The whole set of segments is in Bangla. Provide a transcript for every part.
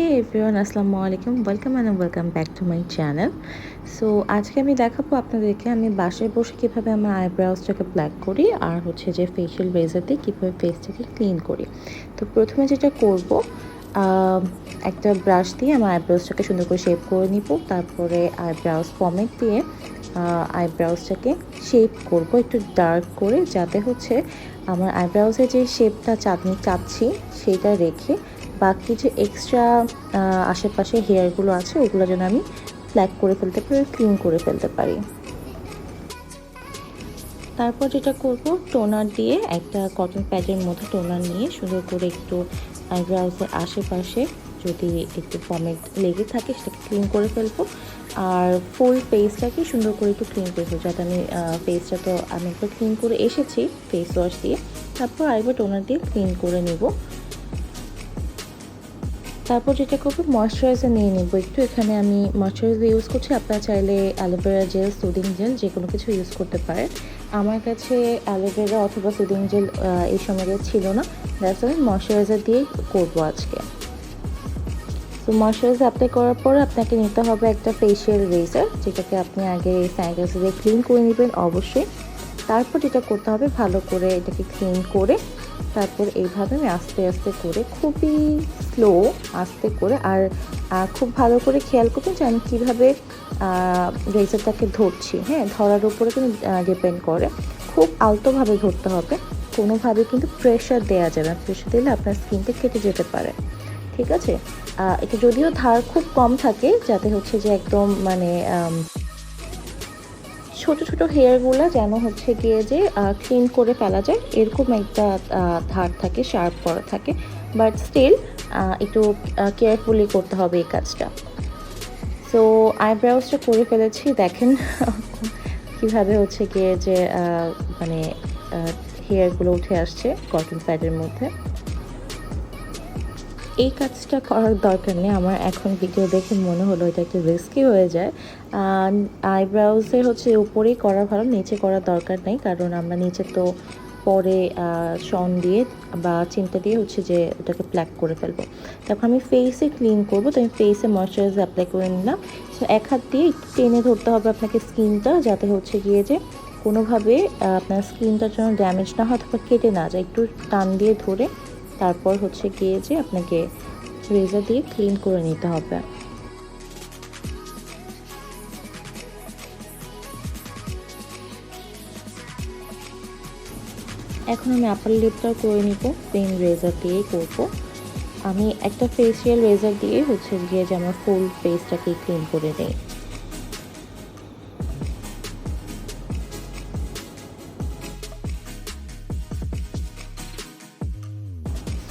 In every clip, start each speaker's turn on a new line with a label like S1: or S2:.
S1: Hey everyone, আসসালামু আলাইকুম, welcome and welcome back to my channel. So আজকে আমি দেখাবো আপনাদেরকে আমি বাসায় বসে কীভাবে আমার আইব্রাউজটাকে প্লাক করি আর হচ্ছে যে ফেশিয়াল রেজার দিয়ে কীভাবে ফেসটাকে ক্লিন করি। তো প্রথমে যেটা করব, একটা ব্রাশ দিয়ে আমার আইব্রাউজটাকে সুন্দর করে শেপ করে নিব। তারপরে আইব্রাউজ পমেড দিয়ে আইব্রাউজটাকে শেপ করব একটু ডার্ক করে, যাতে হচ্ছে আমার আইব্রাউজের যে শেপটা চাচ্ছি সেইটা রেখে বাকি যে এক্সট্রা আশেপাশে হেয়ারগুলো আছে ওগুলো যেন আমি প্ল্যাক করে ফেলতে পারি, ক্লিন করে ফেলতে পারি। তারপর যেটা করব, টোনার দিয়ে একটা কটন প্যাডের মধ্যে টোনার নিয়ে সুন্দর করে একটু আইব্রাউজের আশেপাশে যদি একটু পমেড লেগে থাকে সেটাকে ক্লিন করে ফেলবো। আর ফুল ফেসটাকে সুন্দর করে একটু ক্লিন করে ফেলবো, যাতে ফেসটা তো আমি একবার ক্লিন করে এসেছি ফেস ওয়াশ দিয়ে, তারপর আরেকবার টোনার দিয়ে ক্লিন করে নিব। তারপর যেটা করবো, ময়শ্চারাইজার নিয়ে নেব একটু। এখানে আমি ময়শ্চারাইজার ইউজ করছি, আপনারা চাইলে অ্যালোভেরা জেল, সুদিং জেল যে কোনো কিছু ইউজ করতে পারেন। আমার কাছে অ্যালোভেরা অথবা সুদিং জেল এই সময় ছিল না, দ্যাটস আমি ময়শ্চারাইজার দিয়েই করবো আজকে। তো ময়শ্চারাইজার অ্যাপ্লাই করার পর আপনাকে নিতে হবে একটা ফেশিয়াল রেজার, যেটাকে আপনি আগে স্যানিটাইজার দিয়ে ক্লিন করে নেবেন অবশ্যই। তারপর যেটা করতে হবে, ভালো করে এটাকে ক্লিন করে তারপর এইভাবে আমি আস্তে আস্তে করে, খুবই স্লো আস্তে করে, আর খুব ভালো করে খেয়াল করবেন যে আমি কীভাবে রেজারটাকে ধরছি। হ্যাঁ, ধরার উপরে কিন্তু ডিপেন্ড করে। খুব আলতোভাবে ধরতে হবে, কোনোভাবে কিন্তু প্রেশার দেওয়া যাবে না, প্রেশার দিলে আপনার স্কিনটা কেটে যেতে পারে। ঠিক আছে, এটা যদিও ধার খুব কম থাকে, যাতে হচ্ছে যে একদম মানে ছোট ছোট হেয়ারগুলো যেন হচ্ছে গিয়ে যে ক্লিন করে ফেলা যায়, এরকম একটা ধার থাকে, শার্প করা থাকে, বাট স্টিল একটু কেয়ারফুলি করতে হবে এই কাজটা। সো আইব্রাউজটা করে ফেলেছি, দেখেন কিভাবে হচ্ছে গিয়ে যে মানে হেয়ারগুলো উঠে আসছে কটন প্যাডের মধ্যে। এই কাজটা করার দরকার নেই, আমার এখন ভিডিও দেখে মনে হলো এটা একটু রিস্কি হয়ে যায়। আইব্রাউজের হচ্ছে উপরেই করা ভালো, নিচে করার দরকার নেই, কারণ আমরা নিচে তো পরে শন দিয়ে বা চিমটা দিয়ে হচ্ছে যে ওটাকে প্ল্যাক করে ফেলবো। তারপর আমি ফেসে ক্লিন করবো, তো আমি ফেসে ময়শ্চারাইজার অ্যাপ্লাই করে নিলাম। তো এক হাত দিয়ে একটু টেনে ধরতে হবে আপনাকে স্কিনটা, যাতে হচ্ছে গিয়ে যে কোনোভাবে আপনার স্কিনটার জন্য ড্যামেজ না হয় অথবা কেটে না যায়। একটু টান দিয়ে ধরে তারপর হচ্ছে গিয়ে যে আপনাকে রেজার দিয়ে ক্লিন করে নিতে হবে। এখন আমি আপার লিপটাও করে নিব, সেম রেজার দিয়েই করবো। আমি একটা ফেসিয়াল রেজার দিয়ে হচ্ছে গিয়ে যে আমার ফুল ফেসটাকে ক্লিন করে নেই।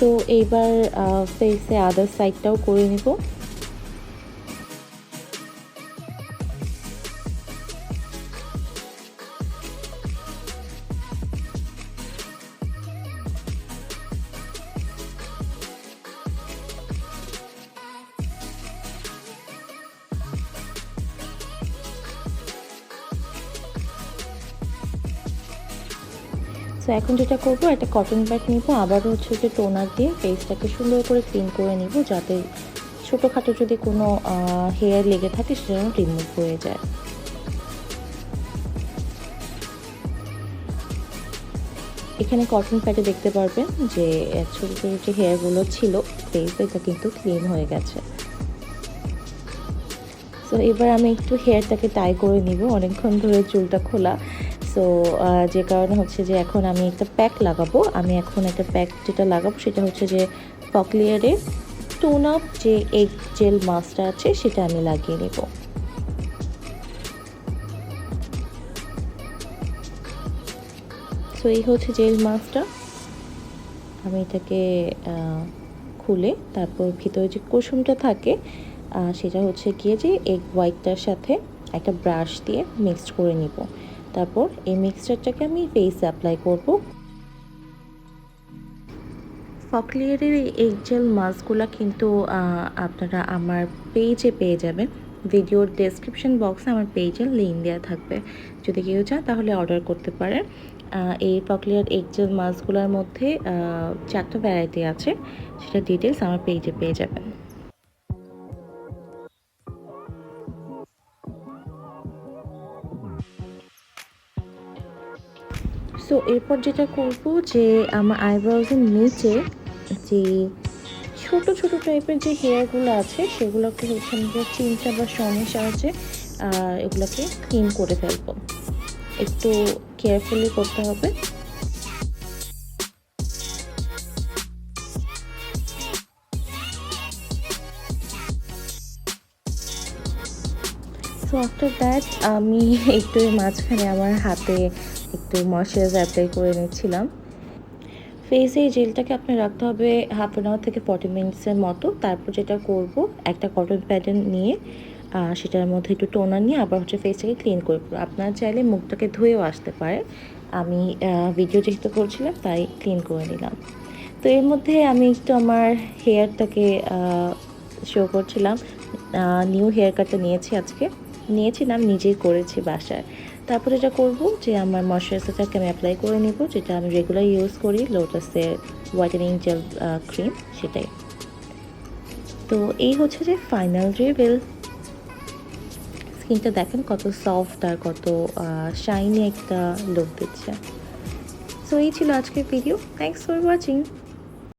S1: তো এইবার ফেসে আদার সাইডটাও করে নিব। সো এখন যেটা করবো, একটা কটন প্যাড নিব, আবারও হচ্ছে যে টোনার দিয়ে ফেসটাকে সুন্দর করে ক্লিন করে নিব, যাতে ছোটোখাটো যদি কোনো হেয়ার লেগে থাকে সেটা যেন রিমুভ হয়ে যায়। এখানে কটন প্যাডে দেখতে পারবেন যে ছোটো ছোটো যে হেয়ারগুলো ছিল ফেসে, এটা কিন্তু ক্লিন হয়ে গেছে। সো এবার আমি একটু হেয়ারটাকে টাই করে নিব, অনেকক্ষণ ধরে চুলটা খোলা। সো যে কারণে হচ্ছে যে এখন আমি একটা প্যাক লাগাবো। আমি এখন একটা প্যাক যেটা লাগাবো সেটা হচ্ছে যে ফকলিয়ারের টোন আপ যে এগ জেল মাস্কটা আছে সেটা আমি লাগিয়ে নেব। সো এই হচ্ছে জেল মাস্কটা। আমি এটাকে খুলে তারপর ভিতরে যে কুসুমটা থাকে সেটা হচ্ছে গিয়ে যে এগ হোয়াইটটার সাথে একটা ব্রাশ দিয়ে মিক্সড করে নিব। তারপর এই মিক্সচারটাকে আমি ফেসে অ্যাপ্লাই করব। ফকলিয়ারের এই এগ জেল মাস্কগুলো কিন্তু আপনারা আমার পেজে পেয়ে যাবেন। ভিডিওর ডেসক্রিপশন বক্সে আমার পেজের লিঙ্ক দেওয়া থাকবে, যদি কেউ চান তাহলে অর্ডার করতে পারেন। এই ফকলিয়ার এগ জেল মাস্কগুলোর মধ্যে 4টা ভ্যারাইটি আছে, সেটা ডিটেলস আমার পেজে পেয়ে যাবেন। সো এরপর যেটা করব যে আমার আইব্রোজের নিচে যে ছোট ছোট টাইপের যে হেয়ারগুলো আছে সেগুলোকে হচ্ছে আমরা চিমটা বা শনের সাহায্যে এগুলোকে ক্লিন করে ফেলবো। একটু কেয়ারফুলি করতে হবে। সো আফটার দ্যাট আমি একটু মাঝখানে আমার হাতে একটু ময়শ্চারাইজার অ্যাপ্লাই করে নিচ্ছিলাম। ফেসে এই জেলটাকে আপনার রাখতে হবে 1/2 আওয়ার থেকে 40 মিনিটসের মতো। তারপর যেটা করব, একটা কটন প্যাড নিয়ে সেটার মধ্যে একটু টোনার নিয়ে আবার হচ্ছে ফেসটাকে ক্লিন করে ফেলবো। আপনারা চাইলে মুখটাকে ধুয়েও আসতে পারে। আমি ভিডিও যেহেতু করছিলাম তাই ক্লিন করে নিলাম। তো এর মধ্যে আমি একটু আমার হেয়ারটাকে শো করছিলাম। নিউ হেয়ার কাটটা নিয়েছি আজকে। নিয়েছি না, আমি নিজেই করেছি বাসায়। তারপর যেটা করব যে আমার ময়শ্চারাইজারটাকে আমি অ্যাপ্লাই করে নিব, যেটা আমি রেগুলার ইউজ করি, লোটাসের হোয়াইটেনিং জেল ক্রিম, সেটাই। তো এই হচ্ছে যে ফাইনাল রিভিল। স্কিনটা দেখেন কত সফট আর কত শাইনি একটা লুক দিচ্ছে। সো এই ছিল আজকের ভিডিও। Thanks for watching.